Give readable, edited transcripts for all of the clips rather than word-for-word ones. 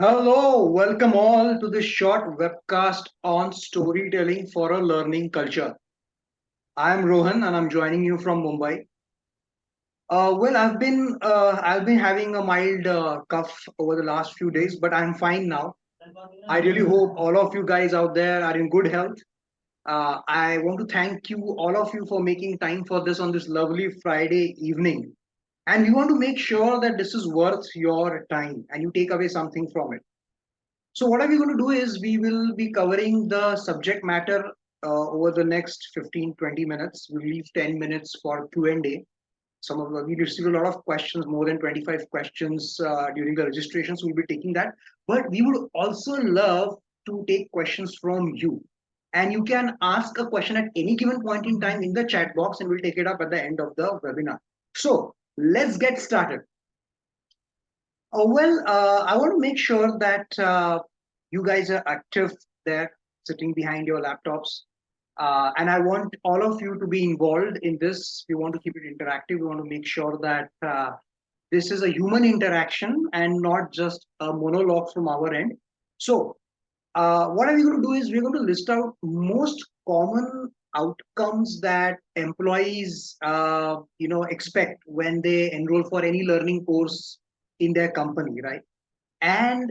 Hello, welcome all to this short webcast on storytelling for a learning culture. I'm Rohan and I'm joining you from Mumbai. I've been having a mild cough over the last few days, but I'm fine now. I really hope all of you guys out there are in good health. I want to thank you, all of you, for making time for this on this lovely Friday evening. And we want to make sure that this is worth your time and you take away something from it. So what are we going to do is we will be covering the subject matter over the next 15-20 minutes. We'll leave 10 minutes for Q&A. We received a lot of questions, more than 25 questions during the registration. So we'll be taking that. But we would also love to take questions from you. And you can ask a question at any given point in time in the chat box and we'll take it up at the end of the webinar. So let's get started. I want to make sure that you guys are active there, sitting behind your laptops. And I want all of you to be involved in this. We want to keep it interactive. We want to make sure that this is a human interaction and not just a monologue from our end. So, what are we going to do is we're going to list out most common outcomes that employees expect when they enroll for any learning course in their company, right? And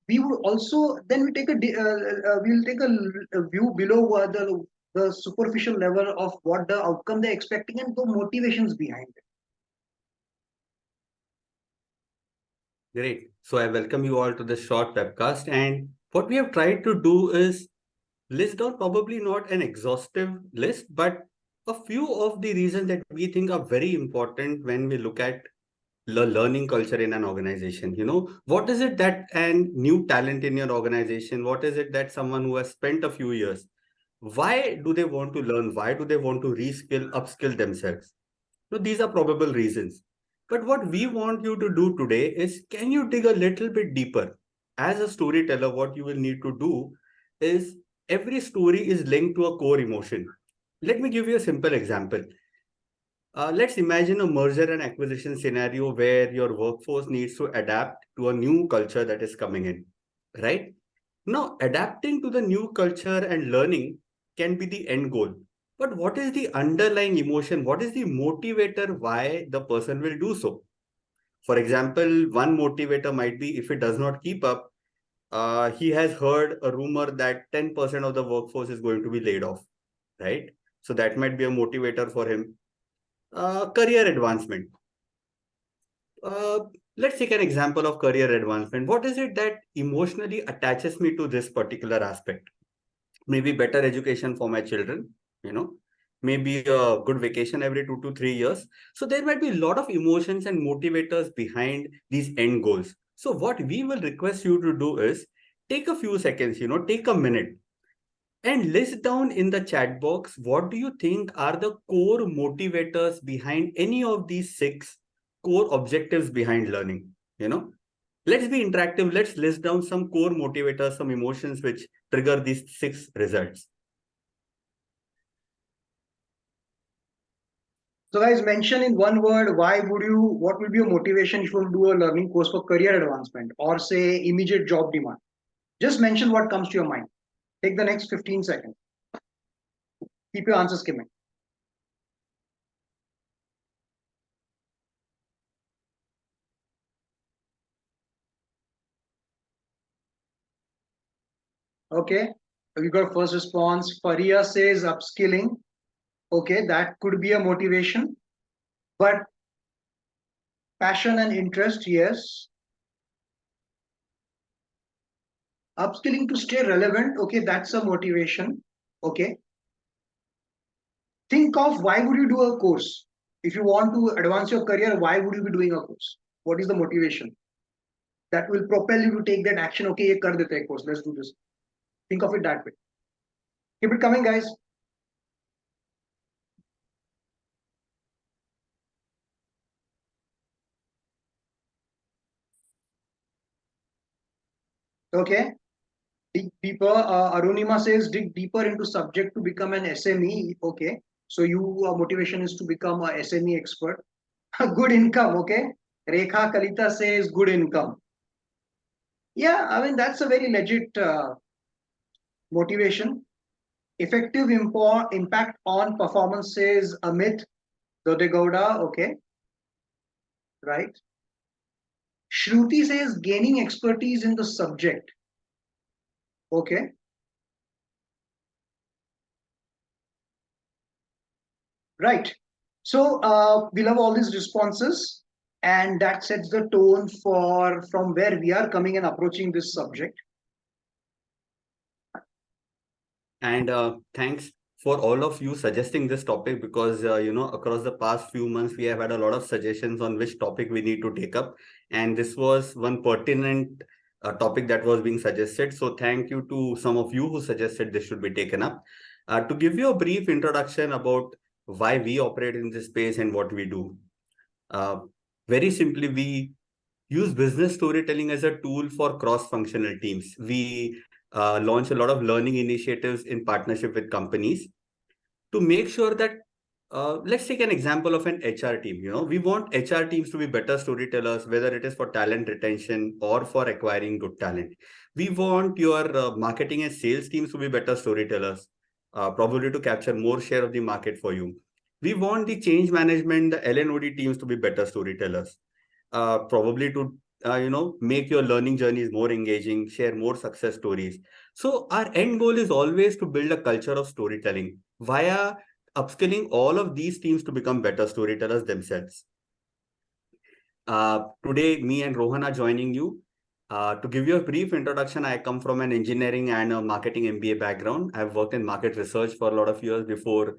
we would also then we'll take a view below the superficial level of what the outcome they're expecting and the motivations behind it. Great. So I welcome you all to this short webcast. And what we have tried to do is list down probably not an exhaustive list, but a few of the reasons that we think are very important when we look at learning culture in an organization. What is it that and new talent in your organization? What is it that someone who has spent a few years, why do they want to learn? Why do they want to reskill, upskill themselves? So these are probable reasons. But what we want you to do today is, can you dig a little bit deeper? As a storyteller, what you will need to do is every story is linked to a core emotion. Let me give you a simple example. Let's imagine a merger and acquisition scenario where your workforce needs to adapt to a new culture that is coming in, right? Now, adapting to the new culture and learning can be the end goal. But what is the underlying emotion? What is the motivator why the person will do so? For example, one motivator might be if it does not keep up, he has heard a rumor that 10% of the workforce is going to be laid off, right? So that might be a motivator for him. Career advancement. Uh, let's take an example of career advancement. What is it that emotionally attaches me to this particular aspect? Maybe better education for my children, you know, maybe a good vacation every 2 to 3 years. So there might be a lot of emotions and motivators behind these end goals. So what we will request you to do is take a few seconds, take a minute and list down in the chat box what do you think are the core motivators behind any of these six core objectives behind learning. Let's be interactive. Let's list down some core motivators, some emotions which trigger these six results. So guys, mention in one word what will be your motivation if you want to do a learning course for career advancement or say immediate job demand. Just mention what comes to your mind. Take the next 15 seconds. Keep your answers skimming. Okay, we got first response. Faria says upskilling. Okay, that could be a motivation, but passion and interest, yes. Upskilling to stay relevant, okay, that's a motivation. Okay, think of why would you do a course? If you want to advance your career, why would you be doing a course? What is the motivation that will propel you to take that action? Okay, ye kar dete hai course, let's do this. Think of it that way. Keep it coming, guys. Okay, dig deeper. Arunima says dig deeper into subject to become an SME. Okay, so your motivation is to become a SME expert. Good income. Okay, Rekha Kalita says good income. Yeah, I mean, that's a very legit motivation. Effective impact on performances, Amit Dodegowda, okay, right? Shruti says gaining expertise in the subject, okay. Right. So we love all these responses, and that sets the tone for from where we are coming and approaching this subject. And thanks for all of you suggesting this topic because, across the past few months, we have had a lot of suggestions on which topic we need to take up. And this was one pertinent topic that was being suggested. So thank you to some of you who suggested this should be taken up. To give you a brief introduction about why we operate in this space and what we do. Uh, Very simply, we use business storytelling as a tool for cross-functional teams. We launch a lot of learning initiatives in partnership with companies to make sure that let's take an example of an HR team. We want HR teams to be better storytellers, whether it is for talent retention or for acquiring good talent. We want your marketing and sales teams to be better storytellers, probably to capture more share of the market for you. We want the change management, the LNOD teams to be better storytellers, probably to make your learning journeys more engaging, share more success stories. So our end goal is always to build a culture of storytelling via upskilling all of these teams to become better storytellers themselves. Today, me and Rohan are joining you. To give you a brief introduction, I come from an engineering and a marketing MBA background. I've worked in market research for a lot of years before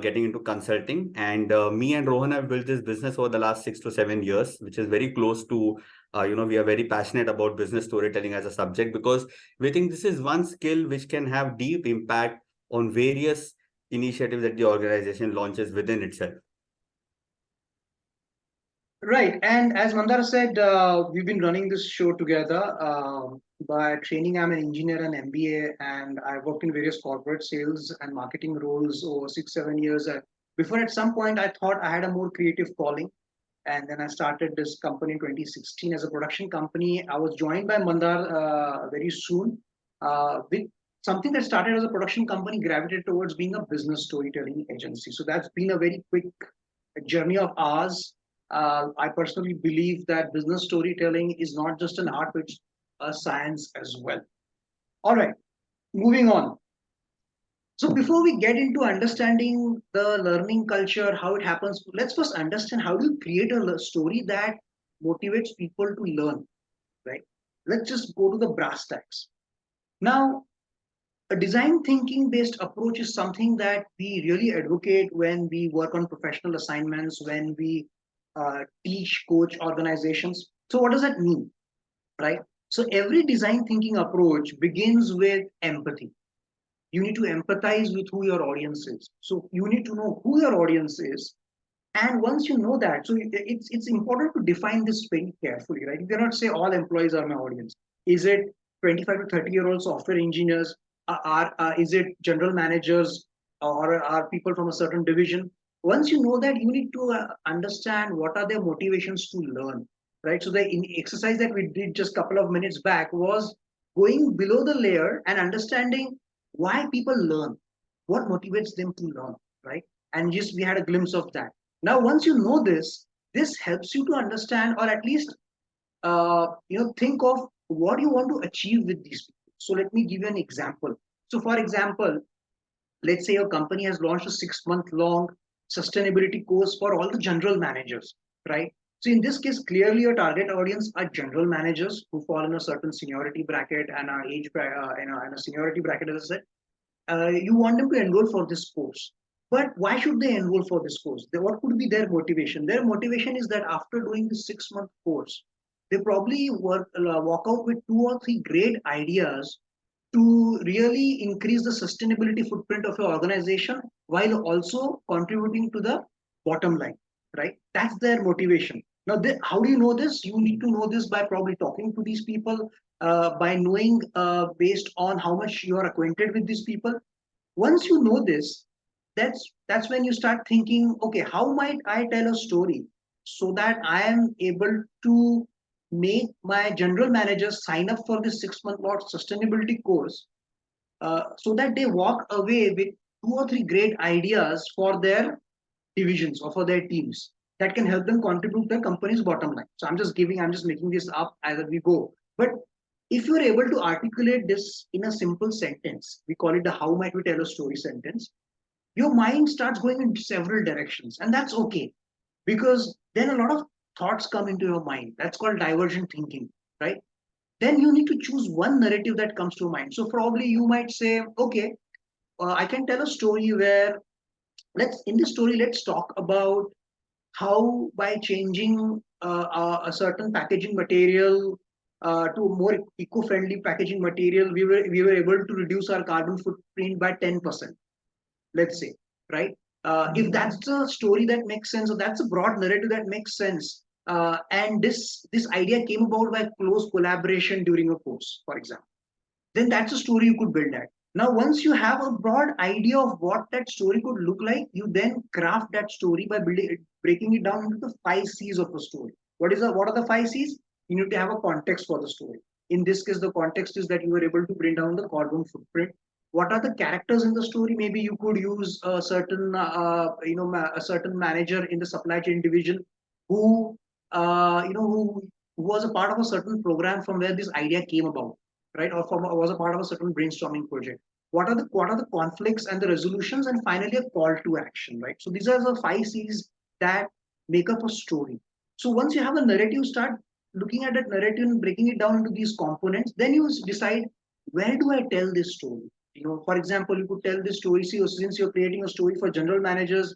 getting into consulting. And me and Rohan have built this business over the last 6 to 7 years, which is very close to, we are very passionate about business storytelling as a subject because we think this is one skill which can have deep impact on various initiatives that the organization launches within itself. Right. And as Mandar said, we've been running this show together. By training, I'm an engineer and MBA, and I worked in various corporate sales and marketing roles over 6, 7 years. Before, at some point, I thought I had a more creative calling. And then I started this company in 2016 as a production company. I was joined by Mandar very soon with something that started as a production company, gravitated towards being a business storytelling agency. So that's been a very quick journey of ours. I personally believe that business storytelling is not just an art, it's a science as well. All right, moving on. So before we get into understanding the learning culture, how it happens, let's first understand how do you create a story that motivates people to learn, right? Let's just go to the brass tacks. Now, a design thinking based approach is something that we really advocate when we work on professional assignments, when we teach, coach organizations. So, what does that mean, right? So, every design thinking approach begins with empathy. You need to empathize with who your audience is. So, you need to know who your audience is. And once you know that, so it's important to define this very carefully, right? You cannot say all employees are my audience. Is it 25 to 30-year-old software engineers? Is it general managers or are people from a certain division? Once you know that, you need to understand what are their motivations to learn, right? So the exercise that we did just a couple of minutes back was going below the layer and understanding why people learn, what motivates them to learn, right? And just we had a glimpse of that. Now, once you know this, this helps you to understand, or at least think of what you want to achieve with these people. So let me give you an example. So, for example, let's say your company has launched a 6 month long sustainability course for all the general managers, right? So in this case, clearly your target audience are general managers who fall in a certain seniority bracket and a and a seniority bracket, as I said. You want them to enroll for this course. But why should they enroll for this course? What could be their motivation? Their motivation is that after doing the 6 month course, they probably walk out with 2 or 3 great ideas to really increase the sustainability footprint of your organization while also contributing to the bottom line, right? That's their motivation. Now, how do you know this? You need to know this by probably talking to these people, by knowing based on how much you are acquainted with these people. Once you know this, that's when you start thinking, okay, how might I tell a story so that I am able to make my general managers sign up for this 6 month long sustainability course, so that they walk away with 2 or 3 great ideas for their divisions or for their teams that can help them contribute to the company's bottom line. So I'm just making this up as we go. But if you're able to articulate this in a simple sentence, we call it the how might we tell a story sentence, your mind starts going in several directions. And that's okay, because then a lot of thoughts come into your mind. That's called divergent thinking, right? Then you need to choose one narrative that comes to mind. So probably you might say, okay, I can tell a story where let's in this story let's talk about how by changing a certain packaging material to more eco-friendly packaging material, we were able to reduce our carbon footprint by 10%, let's say, right? If that's a story that makes sense, or that's a broad narrative that makes sense, and this idea came about by close collaboration during a course, for example, then that's a story you could build at. Now, once you have a broad idea of what that story could look like, you then craft that story by breaking it down into the 5 C's of a story. What are the 5 C's? You need to have a context for the story. In this case, the context is that you were able to bring down the carbon footprint. What are the characters in the story? Maybe you could use a certain, a certain manager in the supply chain division who, who was a part of a certain program from where this idea came about, right? Or was a part of a certain brainstorming project. What are the conflicts and the resolutions, and finally a call to action, right? So these are the 5 C's that make up a story. So once you have a narrative, start looking at that narrative and breaking it down into these components. Then you decide, where do I tell this story? For example, you could tell this story. See, since you're creating a story for general managers,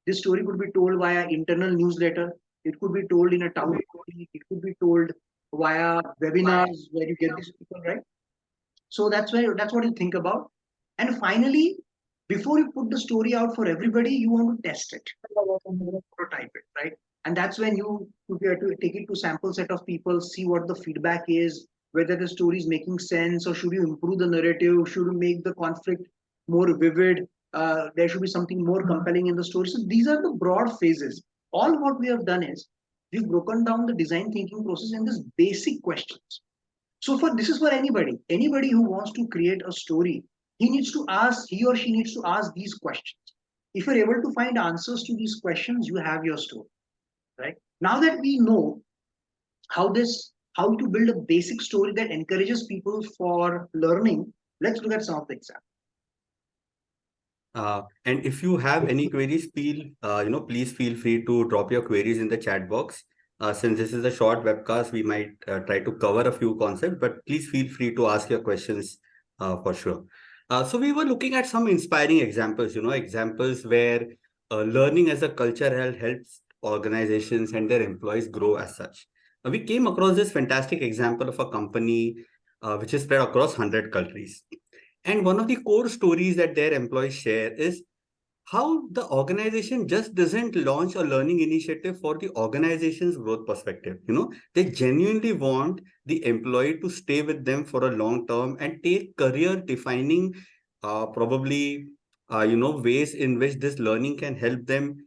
this story could be told via internal newsletter. It could be told in a town hall. It could be told via webinars where you get these people, right? So that's what you think about. And finally, before you put the story out for everybody, you want to test it, prototype it, right? And that's when you have to take it to sample set of people, see what the feedback is, whether the story is making sense, or should you improve the narrative, should you make the conflict more vivid, there should be something more compelling in the story. So these are the broad phases. All what we have done is we've broken down the design thinking process in this basic questions. So for this is for anybody who wants to create a story, he or she needs to ask these questions. If you're able to find answers to these questions, you have your story, right? Now that we know how to build a basic story that encourages people for learning, let's look at some of the examples. And if you have any queries, please feel free to drop your queries in the chat box. Since this is a short webcast, we might try to cover a few concepts, but please feel free to ask your questions for sure. So we were looking at some inspiring examples, examples where learning as a culture helps organizations and their employees grow as such. We came across this fantastic example of a company which is spread across 100 countries. And one of the core stories that their employees share is how the organization just doesn't launch a learning initiative for the organization's growth perspective. They genuinely want the employee to stay with them for a long term and take career defining, probably, ways in which this learning can help them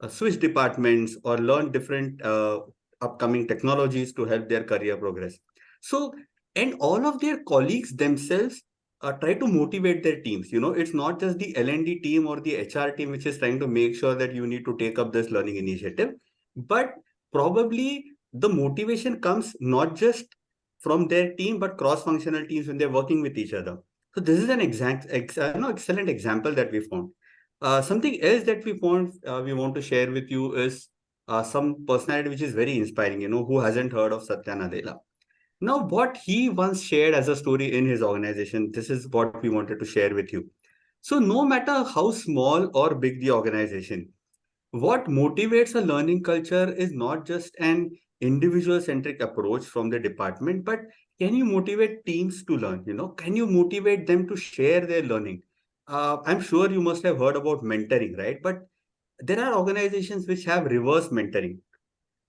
switch departments or learn different upcoming technologies to help their career progress. So, and all of their colleagues themselves try to motivate their teams. It's not just the L&D team or the HR team which is trying to make sure that you need to take up this learning initiative, but probably the motivation comes not just from their team but cross-functional teams when they're working with each other. So this is an excellent example that we found. Something else that we want to share with you is some personality which is very inspiring. Who hasn't heard of Satya Nadella? Now, what he once shared as a story in his organization, this is what we wanted to share with you. So, no matter how small or big the organization, what motivates a learning culture is not just an individual centric approach from the department, but can you motivate teams to learn? Can you motivate them to share their learning? I'm sure you must have heard about mentoring, right? But there are organizations which have reverse mentoring.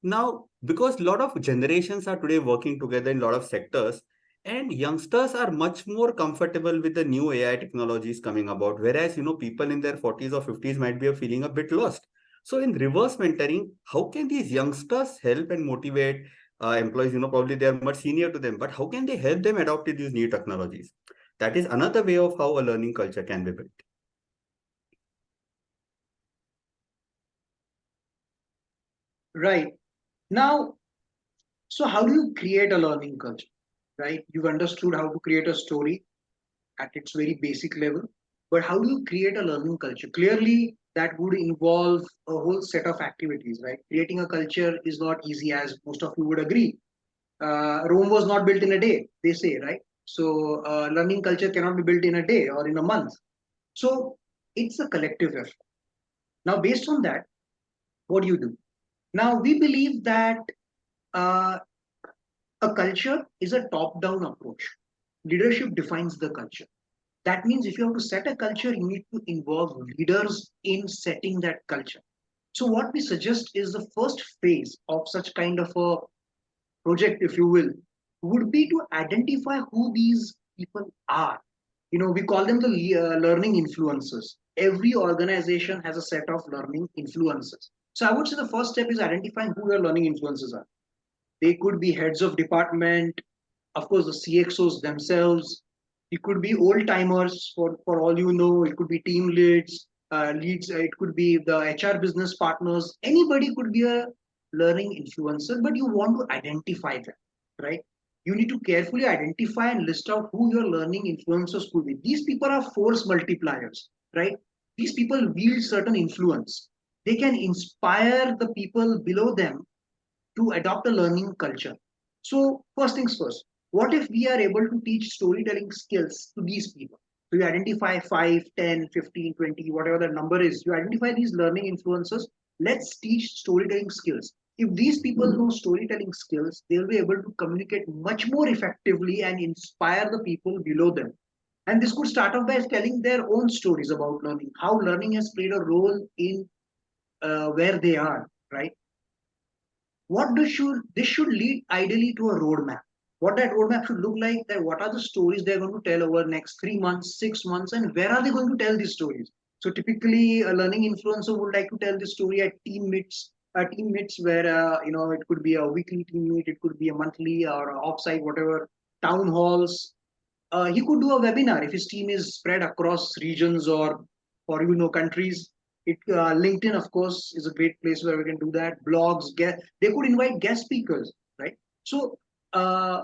Now, because a lot of generations are today working together in a lot of sectors, and youngsters are much more comfortable with the new AI technologies coming about, whereas people in their 40s or 50s might be feeling a bit lost. So, in reverse mentoring, how can these youngsters help and motivate employees, probably they are much senior to them, but how can they help them adopt to these new technologies? That is another way of how a learning culture can be built. Right. Now, so how do you create a learning culture? Right? You've understood how to create a story at its very basic level, but how do you create a learning culture? Clearly, that would involve a whole set of activities, right? Creating a culture is not easy, as most of you would agree. Rome was not built in a day, they say, right? So, learning culture cannot be built in a day or in a month. So, it's a collective effort. Now, based on that, what do you do? Now, we believe that uh, a culture is a top down approach. Leadership defines the culture. That means if you have to set a culture, you need to involve leaders in setting that culture. So, what we suggest is the first phase of such kind of a project, if you will, would be to identify who these people are. We call them the learning influencers. Every organization has a set of learning influencers. So, I would say the first step is identifying who your learning influencers are. They could be heads of department, of course, the CXOs themselves. It could be old timers for all you know. It could be team leads. It could be the HR business partners. Anybody could be a learning influencer, but you want to identify them, right? You need to carefully identify and list out who your learning influencers could be. These people are force multipliers, right? These people wield certain influence. They can inspire the people below them to adopt a learning culture. So, first things first, what if we are able to teach storytelling skills to these people? So, you identify 5, 10, 15, 20, whatever the number is, you identify these learning influencers. Let's teach storytelling skills. If these people know storytelling skills, they'll be able to communicate much more effectively and inspire the people below them. And this could start off by telling their own stories about learning, how learning has played a role in where they are, right? This should lead ideally to a roadmap. What that roadmap should look like, that what are the stories they're going to tell over next 3 months, 6 months, and where are they going to tell these stories? So typically a learning influencer would like to tell this story at team meets where it could be a weekly team meet, it could be a monthly or offsite, whatever, town halls. He could do a webinar if his team is spread across regions or countries. LinkedIn, of course, is a great place where we can do that. Blogs, they could invite guest speakers, right? So uh,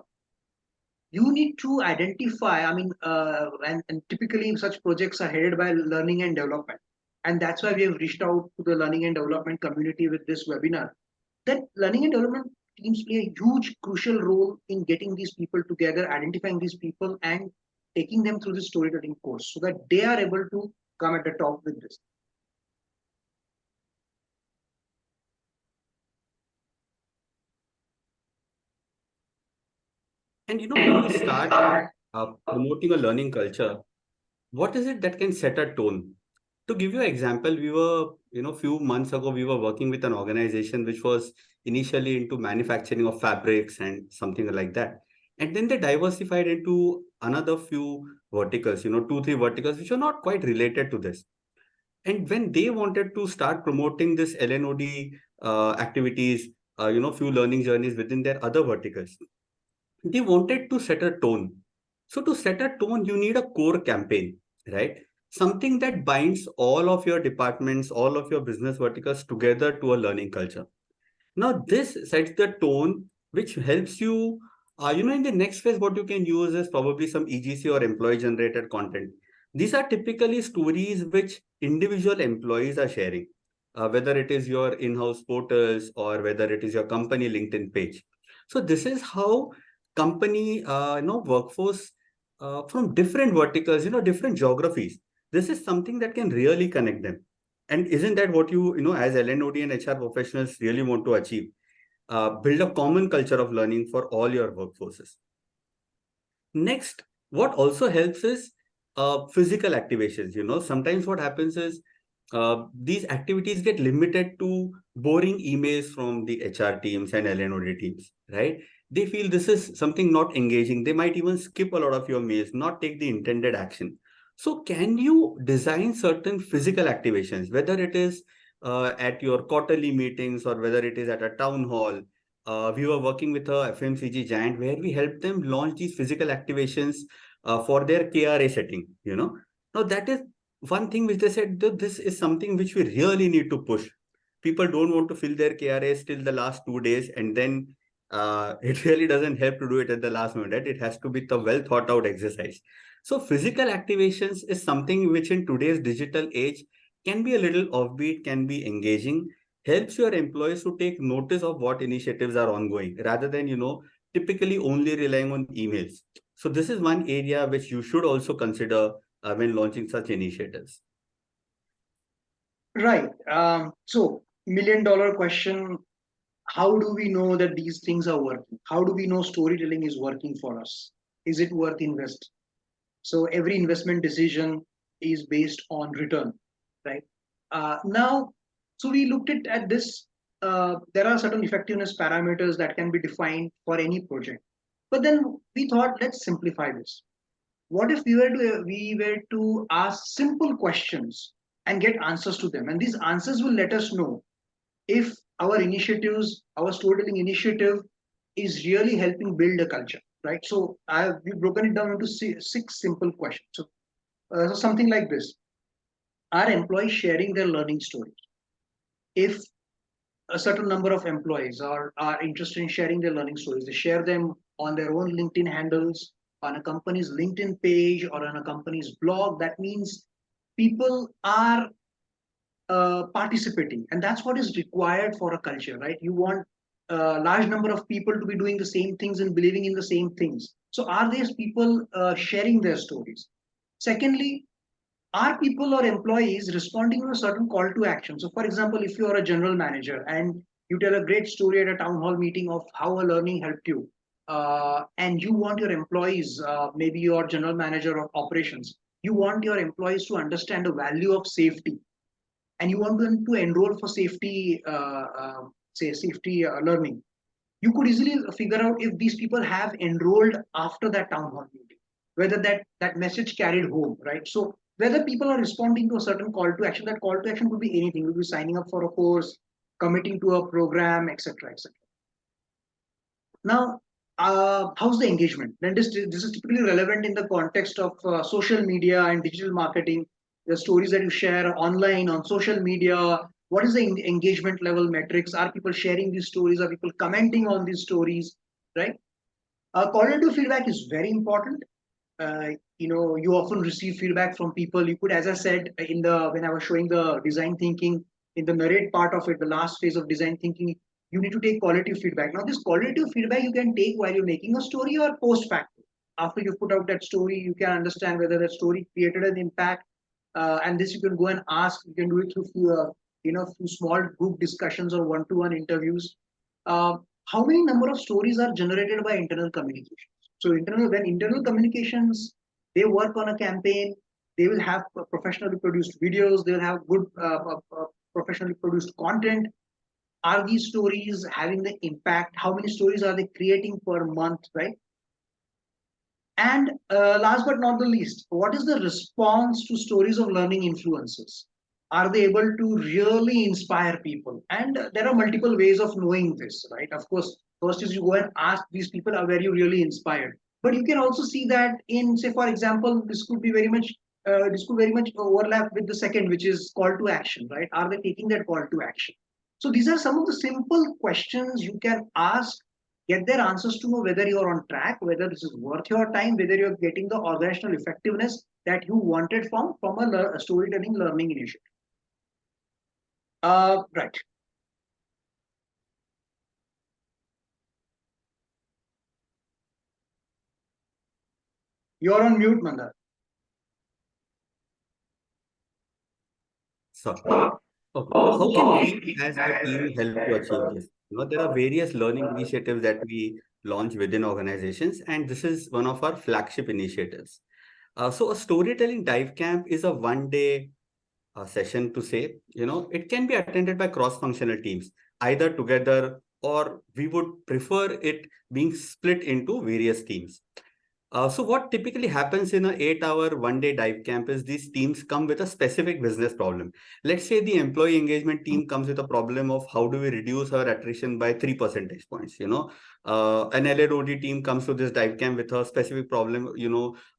you need to identify. I mean, and typically such projects are headed by learning and development, and that's why we have reached out to the learning and development community with this webinar. That learning and development teams play a huge, crucial role in getting these people together, identifying these people, and taking them through the storytelling course so that they are able to come at the top with this. And when you start promoting a learning culture, what is it that can set a tone? To give you an example, we were, few months ago, we were working with an organization which was initially into manufacturing of fabrics and something like that. And then they diversified into another few verticals, two, three verticals, which are not quite related to this. And when they wanted to start promoting this LNOD activities, few learning journeys within their other verticals, they wanted to set a tone. So to set a tone, you need a core campaign, right? Something that binds all of your departments, all of your business verticals together to a learning culture. Now, this sets the tone, which helps you, in the next phase, what you can use is probably some EGC or employee generated content. These are typically stories which individual employees are sharing, whether it is your in-house portals or whether it is your company LinkedIn page. So this is how company, workforce from different verticals, different geographies. This is something that can really connect them. And isn't that what as LNOD and HR professionals really want to achieve? Build a common culture of learning for all your workforces. Next, what also helps is physical activations. Sometimes what happens is these activities get limited to boring emails from the HR teams and LNOD teams, right? They feel this is something not engaging. They might even skip a lot of your mails, not take the intended action. So, can you design certain physical activations, whether it is at your quarterly meetings or whether it is at a town hall? we were working with a FMCG giant where we helped them launch these physical activations for their KRA setting. Now that is one thing which they said that this is something which we really need to push. People don't want to fill their KRAs till the last 2 days, and then it really doesn't help to do it at the last minute. Right? It has to be the well thought out exercise. So physical activations is something which in today's digital age can be a little offbeat, can be engaging, helps your employees to take notice of what initiatives are ongoing rather than, typically only relying on emails. So this is one area which you should also consider when launching such initiatives. Right. So, $1 million question: how do we know that these things are working? How do we know storytelling is working for us? Is it worth invest? So every investment decision is based on return, right? Now, so we looked at this. There are certain effectiveness parameters that can be defined for any project, but then we thought, let's simplify this. What if we were to ask simple questions and get answers to them, and these answers will let us know if our initiatives, our storytelling initiative, is really helping build a culture, right? So we've broken it down into six simple questions. So something like this: are employees sharing their learning stories? If a certain number of employees are interested in sharing their learning stories, they share them on their own LinkedIn handles, on a company's LinkedIn page, or on a company's blog. That means people are participating, and that's what is required for a culture, right? You want a large number of people to be doing the same things and believing in the same things. So are these people sharing their stories? Secondly, are people or employees responding to a certain call to action? So for example, if you are a general manager and you tell a great story at a town hall meeting of how a learning helped you, and you want your employees, maybe your general manager of operations, you want your employees to understand the value of safety, and you want them to enroll for safety, say safety learning, you could easily figure out if these people have enrolled after that town hall meeting, whether that message carried home, right? So whether people are responding to a certain call to action, that call to action could be anything, it could be signing up for a course, committing to a program, etc., etc. Now, how's the engagement? Then this is typically relevant in the context of social media and digital marketing. The stories that you share online on social media. What is the engagement level metrics? Are people sharing these stories? Are people commenting on these stories? Right. Qualitative feedback is very important. You often receive feedback from people. You could, as I said in the when I was showing the design thinking in the narrate part of it, the last phase of design thinking, you need to take qualitative feedback. Now, this qualitative feedback you can take while you're making a story or post facto. After you put out that story, you can understand whether that story created an impact, and this you can go and ask. You can do it through small group discussions or one-to-one interviews. Uh, how many number of stories are generated by internal communication? So when internal communications, they work on a campaign, they will have professionally produced videos, they'll have good professionally produced content. Are these stories having the impact? How many stories are they creating per month, right? And last but not the least, what is the response to stories of learning influences? Are they able to really inspire people? And there are multiple ways of knowing this, right? Of course, first is you go and ask these people, are were you really inspired? But you can also see that in, say, for example, this could very much overlap with the second, which is call to action, right? Are they taking that call to action? So these are some of the simple questions you can ask, get their answers to know whether you're on track, whether this is worth your time, whether you're getting the organizational effectiveness that you wanted from a storytelling learning initiative. Right. You're on mute, Mandar. So, okay. So how can we as a team help to achieve this? There are various learning initiatives that we launch within organizations, and this is one of our flagship initiatives. So a storytelling dive camp is a 1 day session to say, it can be attended by cross-functional teams, either together or we would prefer it being split into various teams. So what typically happens in an 8-hour, one-day dive camp is these teams come with a specific business problem. Let's say the employee engagement team comes with a problem of how do we reduce our attrition by 3 percentage points. An LLOD team comes to this dive camp with a specific problem.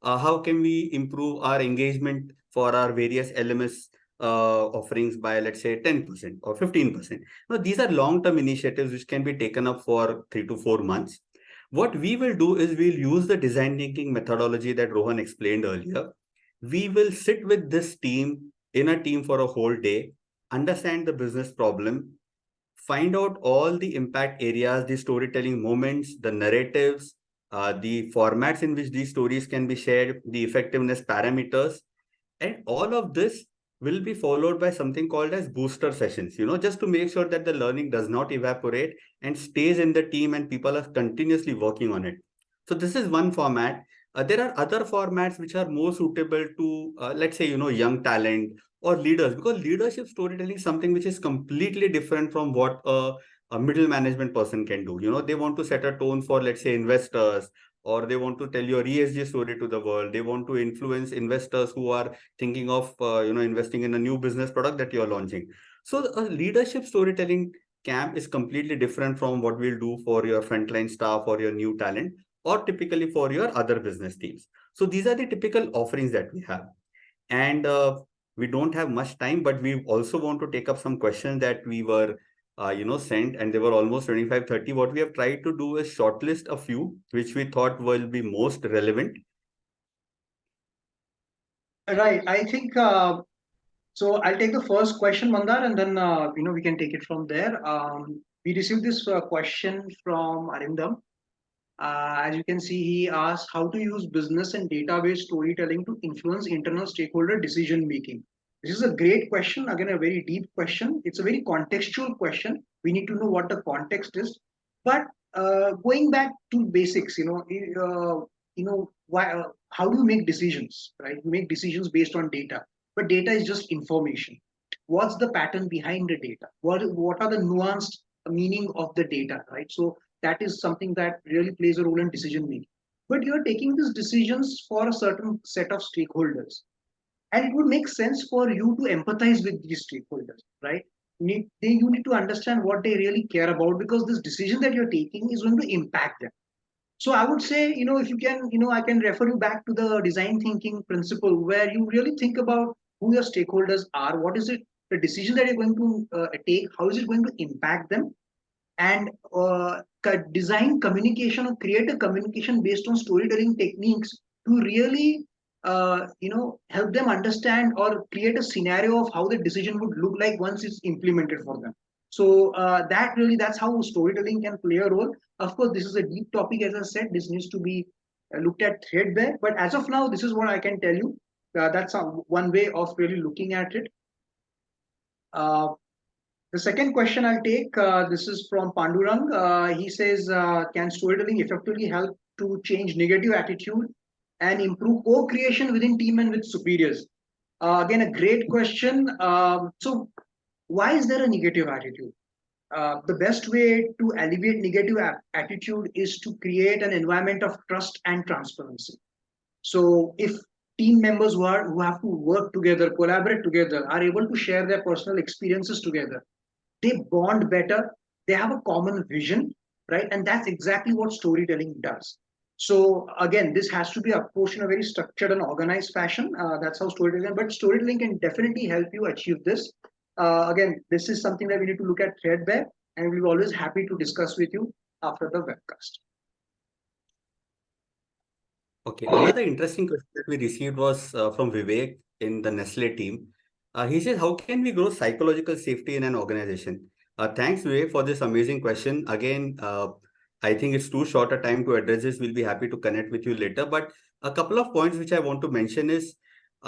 How can we improve our engagement for our various LMS offerings by, let's say, 10% or 15%. Now, these are long-term initiatives which can be taken up for 3 to 4 months. What we will do is we'll use the design thinking methodology that Rohan explained earlier. We will sit with this team in a team for a whole day, understand the business problem, find out all the impact areas, the storytelling moments, the narratives, the formats in which these stories can be shared, the effectiveness parameters, and all of this will be followed by something called as booster sessions, just to make sure that the learning does not evaporate and stays in the team and people are continuously working on it. So this is one format. There are other formats which are more suitable to, let's say, young talent or leaders, because leadership storytelling is something which is completely different from what a middle management person can do. They want to set a tone for, let's say, investors, or they want to tell your ESG story to the world. They want to influence investors who are thinking of investing in a new business product that you're launching. So a leadership storytelling camp is completely different from what we'll do for your frontline staff or your new talent, or typically for your other business teams. So these are the typical offerings that we have. And we don't have much time, but we also want to take up some questions that we were sent, and they were almost 25-30. What we have tried to do is shortlist a few which we thought will be most relevant. Right. I think so. I'll take the first question, Mandar, and then we can take it from there. We received this question from Arindam. As you can see, he asked how to use business and database storytelling to influence internal stakeholder decision making. This is a great question. Again, a very deep question. It's a very contextual question. We need to know what the context is. But going back to basics, why? How do you make decisions? Right? You make decisions based on data, but data is just information. What's the pattern behind the data? What are the nuanced meaning of the data? Right? So that is something that really plays a role in decision making. But you're taking these decisions for a certain set of stakeholders, and it would make sense for you to empathize with these stakeholders, right? You need to understand what they really care about, because this decision that you're taking is going to impact them. So I would say, if you can, I can refer you back to the design thinking principle, where you really think about who your stakeholders are, what is it, the decision that you're going to take, how is it going to impact them, and design communication or create a communication based on storytelling techniques to really help them understand or create a scenario of how the decision would look like once it's implemented for them. So that's how storytelling can play a role. Of course, this is a deep topic. As I said, this needs to be looked at threadbare, but as of now, this is what I can tell you. That's one way of really looking at it. uh, the second question I'll take, this is from Pandurang. He says, can storytelling effectively help to change negative attitude and improve co-creation within team and with superiors? Again, a great question. So, why is there a negative attitude? The best way to alleviate negative attitude is to create an environment of trust and transparency. So, if team members who have to work together, collaborate together, are able to share their personal experiences together, they bond better, they have a common vision, right? And that's exactly what storytelling does. So again, this has to be approached in a very structured and organized fashion. That's how storytelling, but storytelling can definitely help you achieve this. Again, this is something that we need to look at threadbare, and we're always happy to discuss with you after the webcast. Okay, another interesting question that we received was from Vivek in the Nestle team. He says, how can we grow psychological safety in an organization? Thanks, Vivek, for this amazing question. Again, I think it's too short a time to address this. We'll be happy to connect with you later. But a couple of points which I want to mention is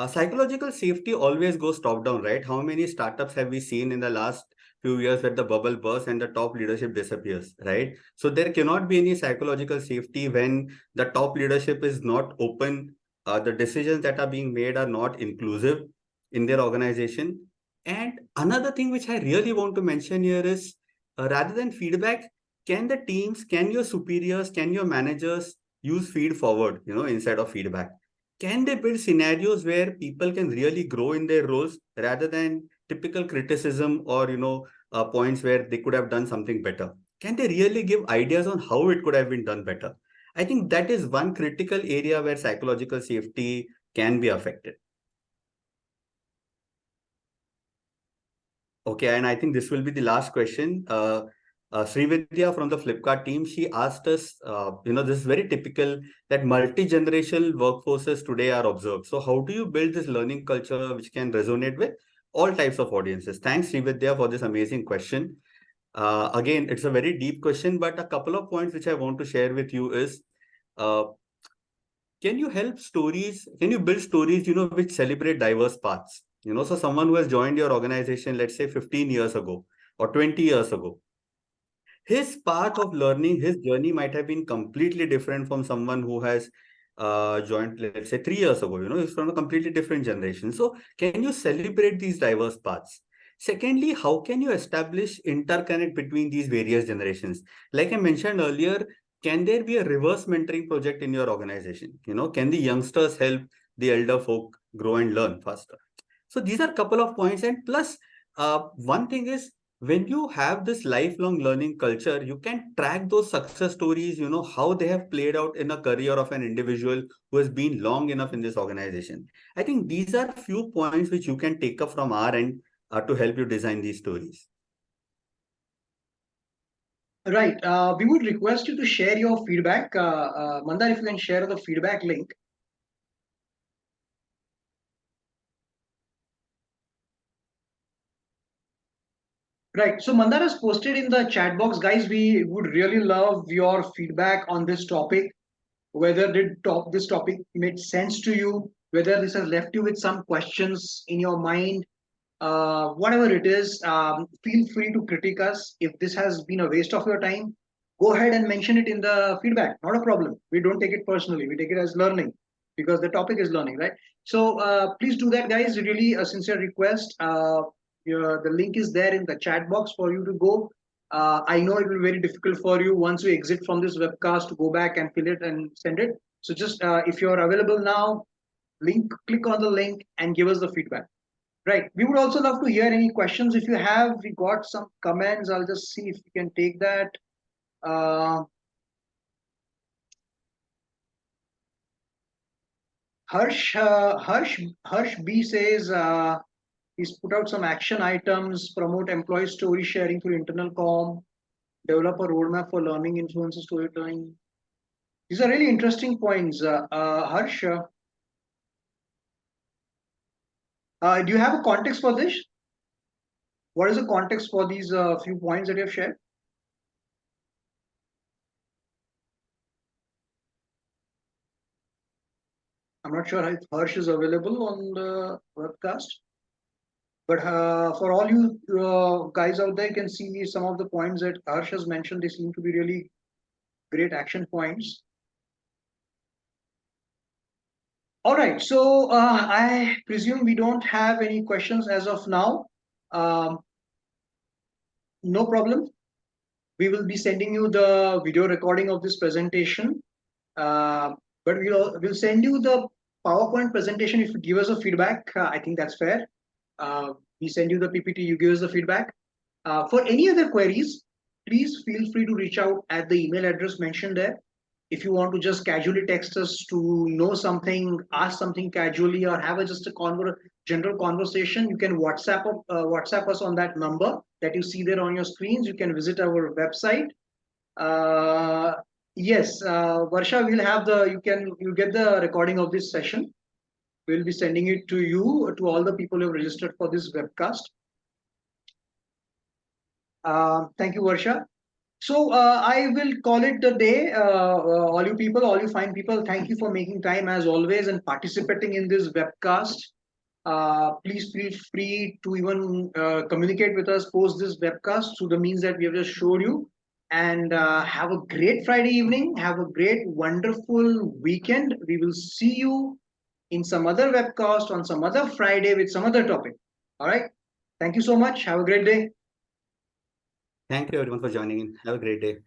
psychological safety always goes top down, right? How many startups have we seen in the last few years where the bubble bursts and the top leadership disappears, right? So there cannot be any psychological safety when the top leadership is not open, the decisions that are being made are not inclusive in their organization. And another thing which I really want to mention here is rather than feedback, can the teams, can your superiors, can your managers use feed forward, instead of feedback? Can they build scenarios where people can really grow in their roles rather than typical criticism or, points where they could have done something better? Can they really give ideas on how it could have been done better? I think that is one critical area where psychological safety can be affected. Okay, and I think this will be the last question. Srividya from the Flipkart team, she asked us, this is very typical that multi-generational workforces today are observed. So how do you build this learning culture which can resonate with all types of audiences? Thanks, Srividya, for this amazing question. Again, it's a very deep question, but a couple of points which I want to share with you is, uh, can you build stories, which celebrate diverse paths? So someone who has joined your organization, let's say 15 years ago or 20 years ago, his path of learning, his journey might have been completely different from someone who has joined, let's say 3 years ago. He's from a completely different generation. So can you celebrate these diverse paths? Secondly, how can you establish interconnect between these various generations? Like I mentioned earlier, can there be a reverse mentoring project in your organization? Can the youngsters help the elder folk grow and learn faster? So these are a couple of points. And plus, one thing is, when you have this lifelong learning culture, you can track those success stories, how they have played out in a career of an individual who has been long enough in this organization. I think these are few points which you can take up from our end to help you design these stories. Right. We would request you to share your feedback. Mandar, if you can share the feedback link. Right. So Mandar has posted in the chat box, guys. We would really love your feedback on this topic. Whether this topic made sense to you, whether this has left you with some questions in your mind, whatever it is, feel free to critique us. If this has been a waste of your time, go ahead and mention it in the feedback. Not a problem. We don't take it personally. We take it as learning because the topic is learning, right? So please do that, guys. Really a sincere request. The link is there in the chat box for you to go. I know it will be very difficult for you once you exit from this webcast to go back and fill it and send it. So just if you're available now, click on the link and give us the feedback. Right. We would also love to hear any questions if you have. We got some comments. I'll just see if we can take that. Uh, Harsh B says he's put out some action items, promote employee story sharing through internal com, develop a roadmap for learning influencer storytelling. These are really interesting points. Harsh, do you have a context for this? What is the context for these few points that you have shared? I'm not sure if Harsh is available on the webcast, but for all you guys out there, you can see some of the points that Harsh has mentioned. They seem to be really great action points. All right, so I presume we don't have any questions as of now. Um, no problem. We will be sending you the video recording of this presentation, but we'll send you the PowerPoint presentation if you give us a feedback. I think that's fair. We send you the PPT, you give us the feedback. For any other queries, please feel free to reach out at the email address mentioned there. If you want to just casually text us to know something, ask something casually, or have just a general conversation, you can WhatsApp us on that number that you see there on your screens. You can visit our website. Uh, yes, Varsha, you'll get the recording of this session. We'll be sending it to you, to all the people who have registered for this webcast. Thank you, Varsha. So I will call it a day. All you people, all you fine people, thank you for making time as always and participating in this webcast. Please feel free to even communicate with us post this webcast through the means that we have just showed you. And have a great Friday evening. Have a great, wonderful weekend. We will see you in some other webcast on some other Friday with some other topic. All right. Thank you so much. Have a great day. Thank you everyone for joining in. Have a great day.